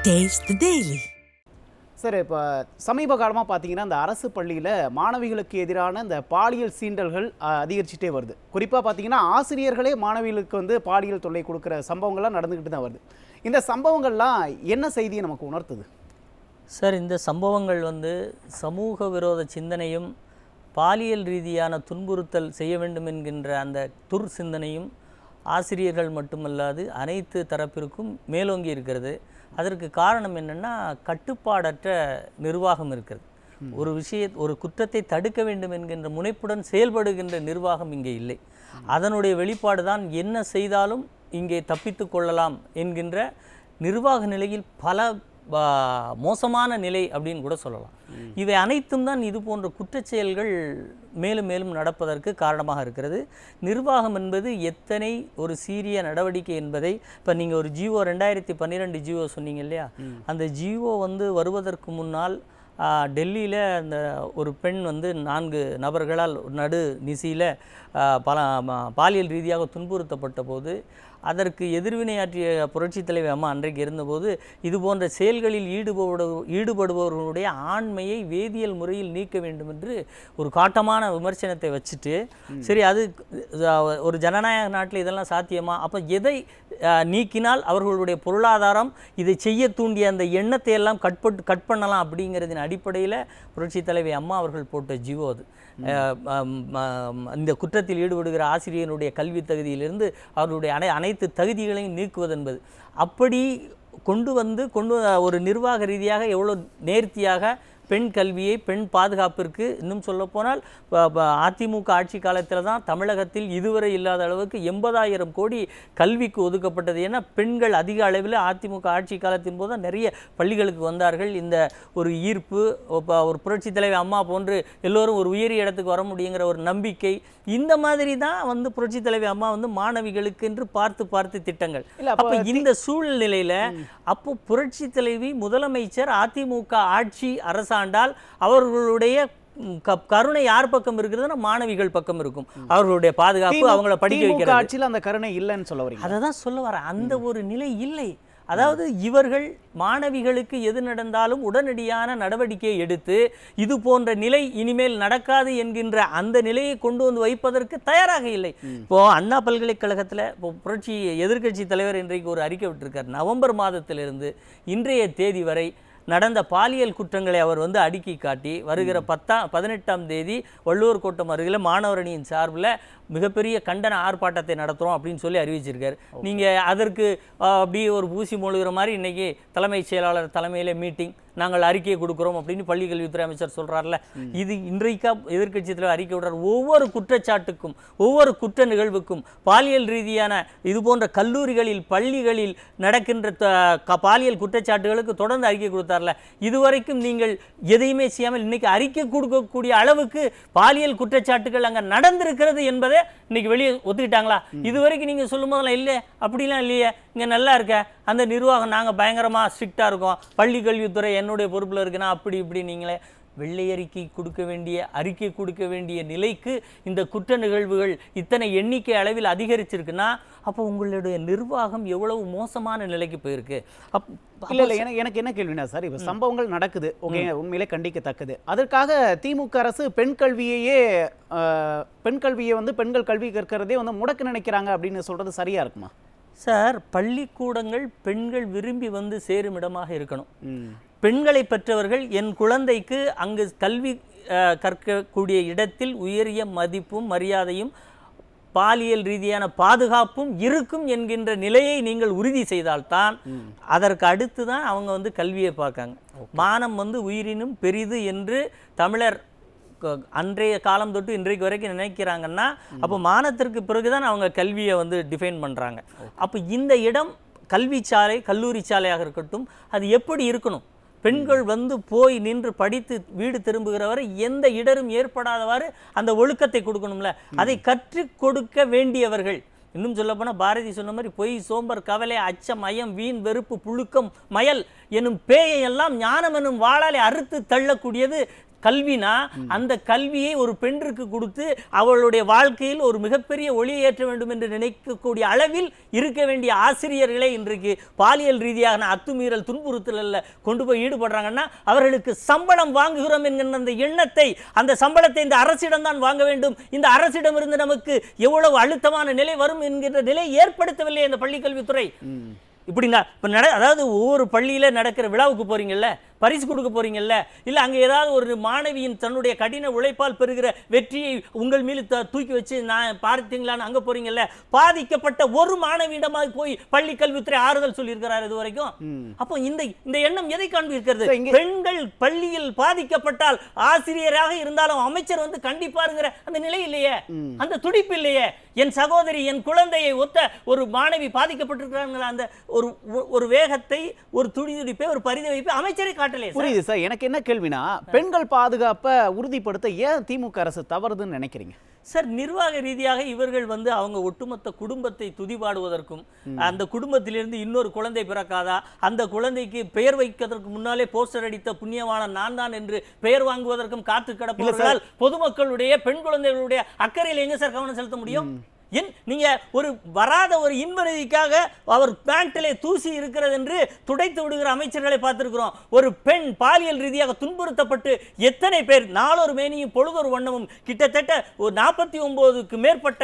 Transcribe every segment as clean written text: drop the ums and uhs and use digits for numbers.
Taste the Daily. Sir, இப்போ சமீப காலமாக பார்த்தீங்கன்னா இந்த அரசு பள்ளியில் மாணவிகளுக்கு எதிரான இந்த பாலியல் சீண்டல்கள் அதிகரிச்சுட்டே வருது. குறிப்பாக பார்த்தீங்கன்னா ஆசிரியர்களே மாணவிகளுக்கு வந்து பாலியல் தொல்லை கொடுக்குற சம்பவங்கள்லாம் நடந்துக்கிட்டு தான் வருது. இந்த சம்பவங்கள்லாம் என்ன செய்தியை நமக்கு உணர்த்துது? சார், இந்த சம்பவங்கள் வந்து சமூக விரோத சிந்தனையும் பாலியல் ரீதியான துன்புறுத்தல் செய்ய வேண்டும் என்கின்ற அந்த சிந்தனையும் ஆசிரியர்கள் மட்டுமல்லாது அனைத்து தரப்பிற்கும் மேலோங்கி இருக்கிறது. அதற்கு காரணம் என்னென்னா, கட்டுப்பாடற்ற நிர்வாகம் இருக்கிறது. ஒரு குற்றத்தை தடுக்க வேண்டும் என்கின்ற முனைப்புடன் செயல்படுகின்ற நிர்வாகம் இங்கே இல்லை. அதனுடைய வெளிப்பாடு தான் என்ன செய்தாலும் இங்கே தப்பித்து கொள்ளலாம் என்கின்ற நிர்வாக நிலையில் பல மோசமான நிலை அப்படின்னு கூட சொல்லலாம். இவை அனைத்தும் தான் இது போன்ற குற்றச்செயல்கள் மேலும் மேலும் நடப்பதற்கு காரணமாக இருக்கிறது. நிர்வாகம் என்பது எத்தனை ஒரு சீரிய நடவடிக்கை என்பதை இப்போ நீங்கள் ஒரு ஜிஓ 2012 ஜிஓ சொன்னீங்க இல்லையா, அந்த ஜிஓ வந்து வருவதற்கு முன்னால் டெல்லியில் அந்த ஒரு பெண் வந்து 4 நபர்களால் நடு நிசியில் பாலியல் ரீதியாக துன்புறுத்தப்பட்ட போது அதற்கு எதிர்வினையாற்றிய புரட்சித் தலைவி அம்மா அன்றைக்கு இருந்தபோது இது போன்ற செயல்களில் ஈடுபடுபவர்களுடைய ஆண்மையை வேதியியல் முறையில் நீக்க வேண்டும் என்று ஒரு காட்டமான விமர்சனத்தை வச்சுட்டு, சரி அது ஒரு ஜனநாயக நாட்டில் இதெல்லாம் சாத்தியமா, அப்போ எதை நீக்கினால் அவர்களுடைய பொருளாதாரம் இதை செய்ய தூண்டிய அந்த எண்ணத்தை எல்லாம் கட் பண்ணலாம் அப்படிங்கிறதின் அடிப்படையில் புரட்சித் தலைவி அம்மா அவர்கள் போட்ட ஜிஓ அது. இந்த குற்றத்தில் ஈடுபடுகிற ஆசிரியனுடைய கல்வி தகுதியிலிருந்து அவர்களுடைய அனைத்து தகுதிகளையும் நீக்குவதென்பது அப்படி கொண்டு ஒரு நிர்வாக ரீதியாக எவ்வளோ நேர்த்தியாக பெண் கல்வியை, பெண் பாதுகாப்பிற்கு, இன்னும் சொல்லப்போனால் அதிமுக ஆட்சி காலத்தில் தான் தமிழகத்தில் இதுவரை இல்லாத அளவுக்கு 80,000 கோடி கல்விக்கு ஒதுக்கப்பட்டது. ஏன்னா பெண்கள் அதிக அளவில் அதிமுக ஆட்சி காலத்தின் போது நிறைய பள்ளிகளுக்கு வந்தார்கள். இந்த ஒரு ஈர்ப்பு, ஒரு புரட்சி தலைவி அம்மா போன்று எல்லோரும் ஒரு உயரிய இடத்துக்கு வர முடியுங்கிற ஒரு நம்பிக்கை, இந்த மாதிரி தான் வந்து புரட்சி தலைவி அம்மா வந்து மாணவிகளுக்கு என்று பார்த்து திட்டங்கள். அப்போ இந்த சூழ்நிலையில் அப்போ புரட்சி தலைவி முதலமைச்சர் ஆதிமுக ஆட்சி அரசாண்டால் அவர்களுடைய கருணை யார் பக்கம் இருக்கிறதுனா மாணவிகள் பக்கம் இருக்கும். அவர்களுடைய பாதுகாப்பு, அவங்கள படிக்க வைக்கிற ஆட்சியில் அந்த கருணை இல்லைன்னு சொல்ல வரீங்க? அதை தான் சொல்ல வரேன். அந்த ஒரு நிலை இல்லை. அதாவது இவர்கள் மாணவிகளுக்கு எது நடந்தாலும் உடனடியான நடவடிக்கையை எடுத்து இது போன்ற நிலை இனிமேல் நடக்காது என்கின்ற அந்த நிலையை கொண்டு வந்து வைப்பதற்கு தயாராக இல்லை. இப்போ அண்ணா பல்கலைக்கழகத்தில் இப்போ புரட்சி எதிர்க்கட்சி தலைவர் இன்றைக்கு ஒரு அறிக்கை விட்டிருக்கார். நவம்பர் மாதத்திலிருந்து இன்றைய தேதி வரை நடந்த பாலியல் குற்றங்களை அவர் வந்து அடுக்கி காட்டி வருகிற 18ஆம் தேதி வள்ளுவர் கோட்டம் அருகில் மாணவர் அணியின் சார்பில் மிகப்பெரிய கண்டன ஆர்ப்பாட்டத்தை நடத்துகிறோம் அப்படின்னு சொல்லி அறிவிச்சிருக்காரு. நீங்கள் அதற்கு அப்படியே ஒரு ஊசி மொழுகிற மாதிரி இன்றைக்கி தலைமைச் செயலாளர் தலைமையில் மீட்டிங், நாங்கள் அறிக்கையை கொடுக்குறோம் அப்படின்னு பள்ளிக்கல்வித்துறை அமைச்சர் சொல்கிறார்ல. இது இன்றைக்கா எதிர்க்கட்சியில் அறிக்கை விடுறார். ஒவ்வொரு குற்றச்சாட்டுக்கும், ஒவ்வொரு குற்ற நிகழ்வுக்கும், பாலியல் ரீதியான இது போன்ற கல்லூரிகளில், பள்ளிகளில் நடக்கின்ற பாலியல் குற்றச்சாட்டுகளுக்கு தொடர்ந்து அறிக்கை கொடுத்தார்ல. இதுவரைக்கும் நீங்கள் எதையுமே செய்யாமல் இன்னைக்கு அறிக்கை கொடுக்கக்கூடிய அளவுக்கு பாலியல் குற்றச்சாட்டுகள் அங்கே நடந்திருக்கிறது என்பதை இன்னைக்கு வெளியே ஒத்துக்கிட்டாங்களா? இதுவரைக்கும் நீங்கள் சொல்லும் போதெல்லாம் இல்லை, அப்படிலாம் இல்லையே, இங்கே நல்லா இருக்க அந்த நிர்வாகம், நாங்கள் பயங்கரமாக ஸ்ட்ரிக்டாக இருக்கோம், பள்ளி கல்வித்துறை என்னுடைய பொறுப்பில் இருக்குன்னா அப்படி இப்படி நீங்களே வெள்ளை அறிக்கை கொடுக்க வேண்டிய நிலைக்கு இந்த குற்ற நிகழ்வுகள் இத்தனை எண்ணிக்கை அளவில் அதிகரிச்சிருக்குன்னா அப்போ உங்களுடைய நிர்வாகம் எவ்வளவு மோசமான நிலைக்கு போயிருக்கு. இல்லை, எனக்கு என்ன கேள்வினா சார், இப்போ சம்பவங்கள் நடக்குது, ஓகே, உண்மையிலே கண்டிக்கத்தக்கது. அதற்காக திமுக அரசு பெண் கல்வியை வந்து பெண்கள் கல்வி கற்கிறதே வந்து முடக்க நினைக்கிறாங்க அப்படின்னு சொல்றது சரியா இருக்குமா சார்? பள்ளிக்கூடங்கள் பெண்கள் விரும்பி வந்து சேரும் இடமாக இருக்கணும். பெண்களை பெற்றவர்கள் என் குழந்தைக்கு அங்கு கல்வி கற்கக்கூடிய இடத்தில் உயரிய மதிப்பும் மரியாதையும் பாலியல் ரீதியான பாதுகாப்பும் இருக்கும் என்கின்ற நிலையை நீங்கள் உறுதி செய்தால்தான் அதற்கு அடுத்து தான் அவங்க வந்து கல்வியை பார்க்காங்க. மானம் வந்து உயிரினும் பெரிது என்று தமிழர் அன்றைய காலம் தொட்டு இன்றைக்கு வரைக்கும் நினைக்கிறாங்கன்னா அப்போ மானத்திற்கு பிறகுதான் அவங்க கல்வியை வந்து டிஃபைன் பண்ணுறாங்க. அப்போ இந்த இடம் கல்வி சாலை, கல்லூரி சாலையாக இருக்கட்டும், அது எப்படி இருக்கணும்? பெண்கள் வந்து போய் நின்று படித்து வீடு திரும்புகிறவரை எந்த இடரும் ஏற்படாதவாறு அந்த ஒழுக்கத்தை கொடுக்கணும்ல. அதை கற்றுக் கொடுக்க வேண்டியவர்கள், இன்னும் சொல்லப்போனால் பாரதி சொன்ன மாதிரி பொய், சோம்பர், கவலை, அச்சம், மயம், வீண், வெறுப்பு, புழுக்கம், மயல் எனும் பேயையெல்லாம் ஞானம் எனும் வாளாலே அறுத்து தள்ளக்கூடியது கல்வினா அந்த கல்வியை ஒரு பெண்ணிற்கு கொடுத்து அவளுடைய வாழ்க்கையில் ஒரு மிகப்பெரிய ஒளியை ஏற்ற வேண்டும் என்று நினைக்கக்கூடிய அளவில் இருக்க வேண்டிய ஆசிரியர்களே இன்றைக்கு பாலியல் ரீதியான அத்துமீறல் துன்புறுத்தலில் கொண்டு போய் ஈடுபடுறாங்கன்னா அவர்களுக்கு சம்பளம் வாங்குகிறோம் என்கிற அந்த எண்ணத்தை, அந்த சம்பளத்தை இந்த அரசிடம் தான் வாங்க வேண்டும், இந்த அரசிடமிருந்து நமக்கு எவ்வளவு அழுத்தமான நிலை வரும் என்கின்ற நிலை ஏற்படுத்தவில்லை இந்த பள்ளிக்கல்வித்துறை. இப்படிங்க அதாவது ஒவ்வொரு பள்ளியில நடக்கிற விழாவுக்கு போறீங்கல்ல, பரிசு கொடுக்க போறீங்கல்ல, இல்ல அங்க ஏதாவது ஒரு மாணவியின் தன்னுடைய கடின உழைப்பால் பெறுகிற வெற்றியை உங்கள் மீது தூக்கி வச்சு நான் பார்த்தீங்களான்னு அங்க போறீங்கல்ல, பாதிக்கப்பட்ட ஒரு மாணவியிடமாக போய் பள்ளி கல்வித்துறை ஆறுதல் சொல்லி இருக்கிறார் இது வரைக்கும். அப்போ இந்த எண்ணம் எதை காண்பிக்கிறது? பெண்கள் பள்ளியில் பாதிக்கப்பட்டால் ஆசிரியராக இருந்தாலும் அமைச்சர் வந்து கண்டிப்பாருங்கிற அந்த நிலை இல்லையே, அந்த துடிப்பு இல்லையே. என் சகோதரி, என் குழந்தையை ஒத்த ஒரு மாணவி பாதிக்கப்பட்டிருக்கிறாங்களா, அந்த ஒரு வேகத்தை, ஒரு துடிப்பை, ஒரு பரிதவிப்பை அமைச்சரை காட்டலையே. புரியுது சார். எனக்கு என்ன கேள்வினா, பெண்கள் பாதுகாப்பை உறுதிப்படுத்த ஏன் திமுக அரசு தவறுதுன்னு நினைக்கிறீங்க சார்? நிர்வாக ரீதியாக இவர்கள் வந்து அவங்க ஒட்டுமொத்த குடும்பத்தை துதிபாடுவதற்கும், அந்த குடும்பத்திலிருந்து இன்னொரு குழந்தை பிறக்காதா, அந்த குழந்தைக்கு பெயர் வைப்பதற்கு முன்னாலே போஸ்டர் அடித்த புண்ணியவான நான் தான் என்று பெயர் வாங்குவதற்கும் காத்து கிடப்பவர்களால் பொதுமக்களுடைய பெண் குழந்தைகளுடைய அக்கறையில் எங்க சார் கவனம் செலுத்த முடியும்? நீங்க ஒரு வராத ஒரு இன்பநிதிக்காக அவர் பேண்டிலே தூசி இருக்கிறது என்று துடைத்து விடுகிற அமைச்சர்களை பார்த்திருக்கிறோம். ஒரு பெண் பாலியல் ரீதியாக துன்புறுத்தப்பட்டு எத்தனை பேர் நாளொரு மேனியும் பொழுதொரு வண்ணமும் கிட்டத்தட்ட ஒரு 49க்கு மேற்பட்ட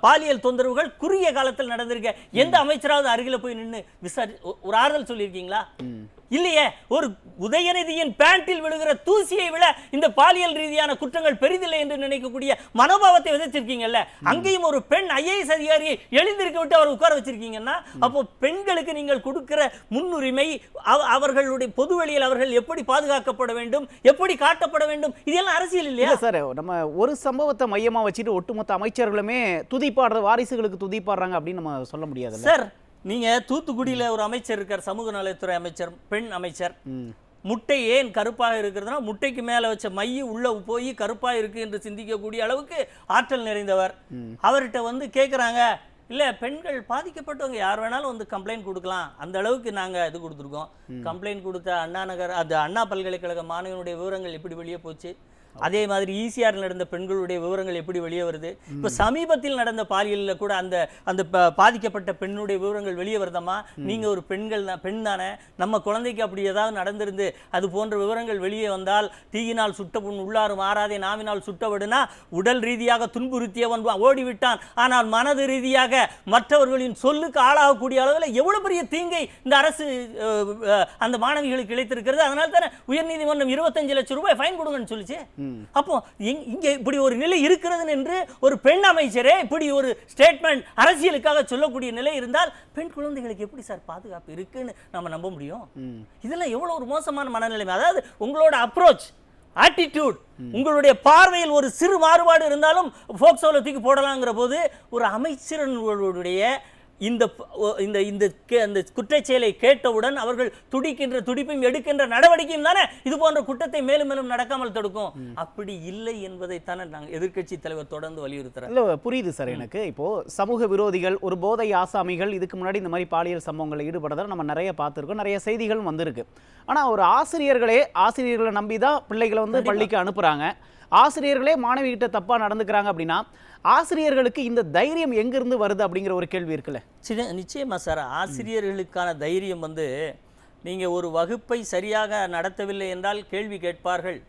பாலியல் தொந்தரவுகள் குறுகிய காலத்தில் நடந்திருக்க எந்த அமைச்சராவது அருகில போய் நின்று ஒரு ஆறுதல் சொல்லியிருக்கீங்களா? இல்லையே. ஒரு உதயநிதியின் பேண்டில் விழுகிற தூசியை விட இந்த பாலியல் ரீதியான குற்றங்கள் பெரிதில்லை என்று நினைக்கக்கூடிய மனோபாவத்தை விதைச்சிருக்கீங்கல்ல. அங்கேயும் ஒரு பெண் ஐஏஎஸ் அதிகாரியை எழுந்திருக்க விட்டு அவர் உட்கார வச்சிருக்கீங்கன்னா, அப்போ பெண்களுக்கு நீங்கள் கொடுக்கிற முன்னுரிமை, அவர்களுடைய பொதுவெளியில் அவர்கள் எப்படி பாதுகாக்கப்பட வேண்டும், எப்படி காட்டப்பட வேண்டும், இதெல்லாம் அரசியல் இல்லையா சார்? நம்ம ஒரு சம்பவத்தை மையமா வச்சுட்டு ஒட்டுமொத்த அமைச்சர்களுமே துதிப்பாடுற வாரிசுகளுக்கு துதிப்பாடுறாங்க அப்படின்னு நம்ம சொல்ல முடியாது சார். நீங்க தூத்துக்குடியில ஒரு அமைச்சர் இருக்கார், சமூக நலத்துறை அமைச்சர், பெண் அமைச்சர். முட்டை ஏன் கருப்பாக இருக்கிறதுனா, முட்டைக்கு மேல வச்ச மைய உள்ள போய் கருப்பா இருக்கு என்று சிந்திக்கக்கூடிய அளவுக்கு ஆற்றல் நிறைந்தவர். அவர்கிட்ட வந்து கேட்குறாங்க, இல்ல பெண்கள் பாதிக்கப்பட்டவங்க யார் வேணாலும் வந்து கம்ப்ளைண்ட் கொடுக்கலாம், அந்த அளவுக்கு நாங்க இது கொடுத்துருக்கோம். கம்ப்ளைண்ட் கொடுத்த அண்ணா நகர், அது அண்ணா பல்கலைக்கழக மாணவனுடைய விவரங்கள் எப்படி வெளியே போச்சு, அதே மாதிரி ஈசிஆர் நடந்த பெண்களுடைய விவரங்கள் எப்படி வெளியே வருது, இப்போ சமீபத்தில் நடந்த பாலியலில் கூட அந்த பாதிக்கப்பட்ட பெண்ணுடைய விவரங்கள் வெளியே வருதம்மா. நீங்கள் ஒரு பெண் தானே, நம்ம குழந்தைக்கு அப்படி ஏதாவது நடந்திருந்து அது போன்ற விவரங்கள் வெளியே வந்தால், தீயினால் சுட்ட புண் உள்ளாறு மாறாதே நாவினால் சுட்டவிடுனா, உடல் ரீதியாக துன்புறுத்தியவன் ஓடிவிட்டான், ஆனால் மனது ரீதியாக மற்றவர்களின் சொல்லுக்கு ஆளாகக்கூடிய அளவில் எவ்வளவு பெரிய தீங்கை இந்த அரசு அந்த மாணவிகளுக்கு இழைத்திருக்கிறது. அதனால தானே உயர்நீதிமன்றம் 25 லட்சம் ரூபாய் ஃபைன் கொடுங்கன்னு சொல்லிச்சு. அப்போ இங்க இப்படி ஒரு நிலை இருக்கிறது என்று ஒரு பெண் அமைச்சரே இப்படி ஒரு ஸ்டேட்மெண்ட் அரசியலுக்காக சொல்லக்கூடிய நிலை இருந்தால் பெண் குழந்தைகளுக்கு எப்படி சார் பாதுகாப்பு இருக்குன்னு நம்ம நம்ப முடியும்? இதெல்லாம் எவ்வளவு ஒரு மோசமான மனநிலைமை. அதாவது உங்களோட அப்ரோச், ஆட்டிடியூட், உங்களுடைய பார்வையில் ஒரு சிறு மாறுபாடு இருந்தாலும் போக்சோல தூக்கி போடலாங்கிற போது ஒரு அமைச்சர்களுடைய இந்த குற்றச்செயலை கேட்டவுடன் அவர்கள் துடிக்கின்ற துடிப்பையும் எடுக்கின்ற நடவடிக்கையும் தானே இது போன்ற குற்றத்தை மேலும் மேலும் நடக்காமல் தடுக்கும். அப்படி இல்லை என்பதை தானே நாங்கள் எதிர்க்கட்சி தலைவர் தொடர்ந்து வலியுறுத்துறாரு. இல்ல புரியுது சார். எனக்கு இப்போ சமூக விரோதிகள், ஒரு போதை ஆசாமிகள் இதுக்கு முன்னாடி இந்த மாதிரி பாலியல் சம்பவங்களில் ஈடுபடுறத நம்ம நிறைய பார்த்துருக்கோம், நிறைய செய்திகள் வந்திருக்கு. ஆனா ஒரு ஆசிரியர்களை நம்பி தான் பிள்ளைகளை வந்து பள்ளிக்கு அனுப்புறாங்க. ஆசிரியர்களே மாணவி கிட்ட தப்பா நடந்துக்கிறாங்க அப்படின்னா ஆசிரியர்களுக்கு இந்த தைரியம் எங்கிருந்து வருது அப்படிங்கிற ஒரு கேள்வி இருக்குல்ல. நிச்சயமா சார். ஆசிரியர்களுக்கான தைரியம் வந்து, நீங்க ஒரு வகுப்பை சரியாக நடத்தவில்லை என்றால் கேள்வி கேட்பார்கள்.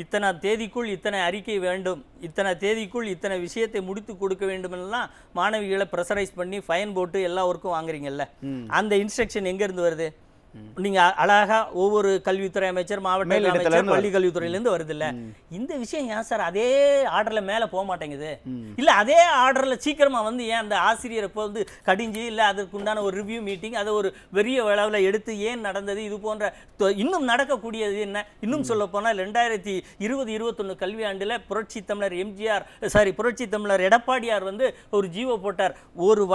இத்தனை தேதிக்குள் இத்தனை அறிக்கை வேண்டும், இத்தனை தேதிக்குள் இத்தனை விஷயத்தை முடித்து கொடுக்க வேண்டும் எல்லாம் மாணவிகளை ப்ரெஷரைஸ் பண்ணி ஃபைன் போட்டு எல்லா ஒர்க்கும் வாங்குறீங்கல்ல. அந்த இன்ஸ்ட்ரக்ஷன் எங்க இருந்து வருது? நீங்க அழகா ஒவ்வொரு கல்வித்துறை அமைச்சர், மாவட்ட அமைச்சர், பள்ளி கல்வித்துறையிலிருந்து வருது இல்ல. இந்த விஷயம் ஏன் சார் அதே ஆர்டர்ல மேல போக மாட்டேங்குது? இல்ல அதே ஆர்டர்ல சீக்கிரமா வந்து ஏன் அந்த ஆசிரியரை வந்து கடிஞ்சு, இல்ல அதற்குண்டான ஒரு ரிவ்யூ மீட்டிங் அதை ஒரு பெரிய அளவில் எடுத்து ஏன் நடந்தது, இது போன்ற இன்னும் நடக்கக்கூடியது என்ன? இன்னும் சொல்ல போனால் 2020-21 கல்வியாண்டுல புரட்சி தமிழர் எடப்பாடியார் வந்து ஒரு ஜீவோ போட்டார். ஒரு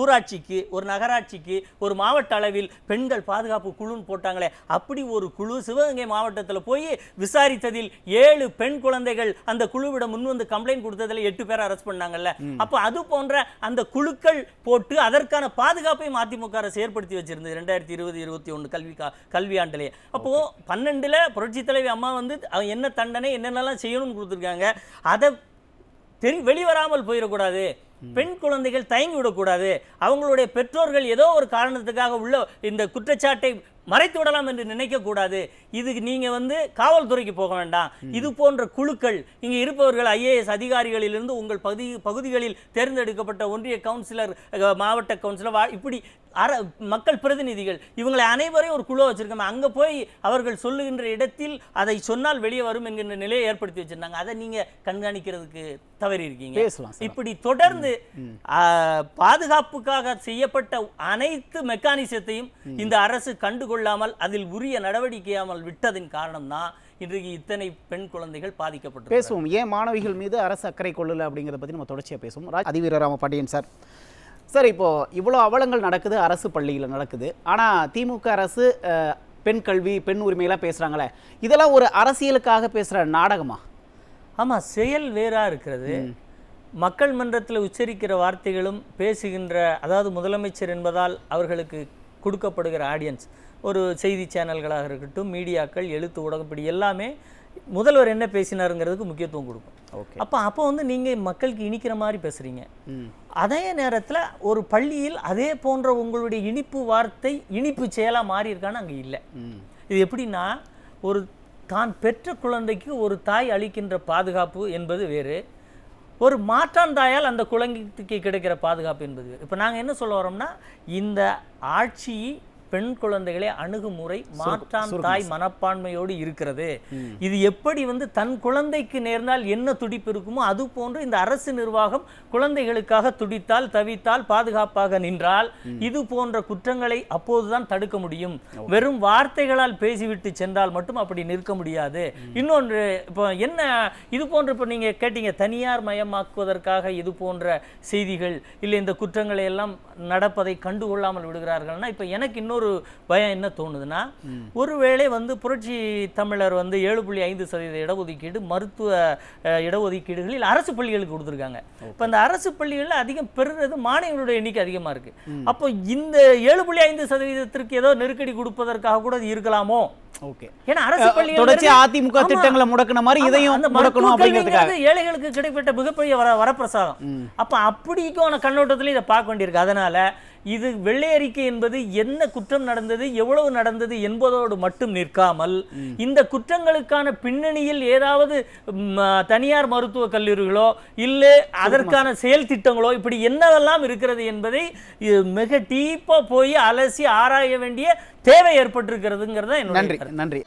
ஊராட்சிக்கு, ஒரு நகராட்சிக்கு, ஒரு மாவட்ட அளவில் பெண்கள் பாதுகாப்பு பாதுகாப்பு குழுன்னு போட்டாங்களே, அப்படி ஒரு குழு சிவகங்கை மாவட்டத்தில் போய் விசாரித்ததில் 7 பெண் குழந்தைகள் அந்த குழுவிடம் முன் வந்து கம்ப்ளைண்ட் கொடுத்ததில் 8 பேரை அரெஸ்ட் பண்ணாங்கல்ல. அப்போ அது போன்ற அந்த குழுக்கள் போட்டு அதற்கான பாதுகாப்பையும் அதிமுக அரசு ஏற்படுத்தி வச்சிருந்தது 2020-21 கல்வியாண்டிலே. அப்போ 12ல் புரட்சி தலைவி அம்மா வந்து என்ன தண்டனை என்னென்னலாம் செய்யணும்னு கொடுத்துருக்காங்க. அதை வெளிவராமல் போயிடக்கூடாது, பெண் குழந்தைகள் தயங்கி விடக்கூடாது, அவங்களுடைய பெற்றோர்கள் ஏதோ ஒரு காரணத்துக்காக உள்ள இந்த குற்றச்சாட்டை மறைத்து விடலாம் என்று நினைக்க கூடாது. இதுக்கு நீங்க வந்து காவல்துறைக்கு போக வேண்டாம். இது போன்ற குழுக்கள் இங்க இருப்பவர்கள் IAS அதிகாரிகளிலிருந்து உங்கள் பகுதிகளில் தேர்ந்தெடுக்கப்பட்ட ஒன்றிய கவுன்சிலர், மாவட்ட கவுன்சிலர், இப்படி மக்கள் பிரதிநிதிகள், இவங்களை அனைவரையும் ஒரு குழு வச்சிருக்காங்க. அங்க போய் அவர்கள் சொல்லுகின்ற இடத்தில் அதை சொன்னால் வெளியே வரும் என்கின்ற நிலையை ஏற்படுத்தி வச்சிருந்தாங்க. அதை நீங்க கண்காணிக்கிறதுக்கு தவறி இருக்கீங்க. இப்படி தொடர்ந்து பாதுகாப்புக்காக செய்யப்பட்ட அனைத்து மெக்கானிசத்தையும் இந்த அரசு கண்டுகொள்ளாமல் அதில் உரிய நடவடிக்கையாமல் விட்டதின் காரணம் தான் இன்றைக்கு இத்தனை பெண் குழந்தைகள் பாதிக்கப்பட்டு. பேசுவோம் ஏன் மாணவிகள் மீது அரசு அக்கறை கொள்ளல அப்படிங்கிறத பற்றி நம்ம தொடர்ச்சியாக பேசுவோம். அதிவீரராம பாண்டியன் சார், சார் இப்போ இவ்வளோ அவலங்கள் நடக்குது, அரசு பள்ளியில் நடக்குது, ஆனால் திமுக அரசு பெண் கல்வி பெண் உரிமையெல்லாம் பேசுகிறாங்களே, இதெல்லாம் ஒரு அரசியலுக்காக பேசுகிற நாடகமா? ஆமாம், செயல் வேறா இருக்கிறது. மக்கள் மன்றத்தில் உச்சரிக்கிற வார்த்தைகளும் பேசுகின்ற, அதாவது முதலமைச்சர் என்பதால் அவர்களுக்கு கொடுக்கப்படுகிற ஆடியன்ஸ், ஒரு செய்தி சேனல்களாக இருக்கட்டும், மீடியாக்கள், எழுத்து ஊடகம், இப்படி எல்லாமே முதல்வர் என்ன பேசினாருங்கிறதுக்கு முக்கியத்துவம் கொடுக்கும். அப்போ வந்து நீங்கள் மக்களுக்கு இனிக்கிற மாதிரி பேசுகிறீங்க. அதே நேரத்தில் ஒரு பள்ளியில் அதே போன்ற உங்களுடைய இனிப்பு வார்த்தை இனிப்பு செயலாக மாறி இருக்கான்னு அங்கே இல்லை. இது எப்படின்னா, ஒரு தான் பெற்ற குழந்தைக்கு ஒரு தாய் அளிக்கின்ற பாதுகாப்பு என்பது வேறு, ஒரு மாற்றான் தாயால் அந்த குழந்தைக்கு கிடைக்கிற பாதுகாப்பு என்பது வேறு. இப்போ நாங்கள் என்ன சொல்ல வரோம்னா, இந்த ஆட்சி பெண் குழந்தைகளே அணுகுமுறை மாற்றான் தாய் மனப்பான்மையோடு இருக்கிறது. இது எப்படி வந்து தன் குழந்தைக்கு நேர்ந்தால் என்ன துடிப்பு இருக்குமோ அது போன்று இந்த அரசு நிர்வாகம் குழந்தைகளுக்காக துடித்தால், தவித்தால், பாதுகாப்பாக நின்றால் இது போன்ற குற்றங்களை அப்போதுதான் தடுக்க முடியும். வெறும் வார்த்தைகளால் பேசிவிட்டு சென்றால் மட்டும் அப்படி நிற்க முடியாது. இன்னொன்று, இப்போ என்ன இது போன்ற, இப்போ நீங்க கேட்டீங்க தனியார் மயமாக்குவதற்காக இது போன்ற செய்திகள் இல்லை, இந்த குற்றங்களை எல்லாம் நடப்பதை கண்டுகொள்ளாமல் விடுகிறார்கள்னா, இப்போ எனக்கு இன்னொரு பயம் என்ன தோணுதுன்னா, ஒருவேளை வந்து புரட்சி தமிழர் வந்து 7.5% இடஒதுக்கீடு மருத்துவ இடஒதுக்கீடுகளில் அரசு பள்ளிகளுக்கு கொடுத்துருக்காங்க. இப்போ அந்த அரசு பள்ளிகளில் அதிகம் பெறுறது மாணவர்களுடைய எண்ணிக்கை அதிகமாக இருக்கு. அப்போ இந்த 7.5% ஏதோ நெருக்கடி கொடுப்பதற்காக கூட இருக்கலாமோ? ஏன்னா அரசு பள்ளிகள் அதிமுக திட்டங்களை முடக்கின மாதிரி இதையும் முடக்கணும் அப்படிங்கிறதுக்காக ஏழைகளுக்கு கிடைக்கப்பட்ட மிகப்பெரிய வரப்பிரசாதம். அப்ப அப்படிக்கான கண்ணோட்டத்தில் இதை பார்க்க வேண்டியிருக்கு. அதனால இது வெள்ளை அறிக்கை என்பது என்ன குற்றம் நடந்தது, எவ்வளவு நடந்தது என்பதோடு மட்டும் நிற்காமல், இந்த குற்றங்களுக்கான பின்னணியில் ஏதாவது தனியார் மருத்துவ கல்லூரிகளோ இல்லை அதற்கான செயல் திட்டங்களோ இப்படி என்னவெல்லாம் இருக்கிறது என்பதை மிக டீப்பா போய் அலசி ஆராய வேண்டிய தேவை ஏற்பட்டிருக்கிறதுங்கிறத. நன்றி.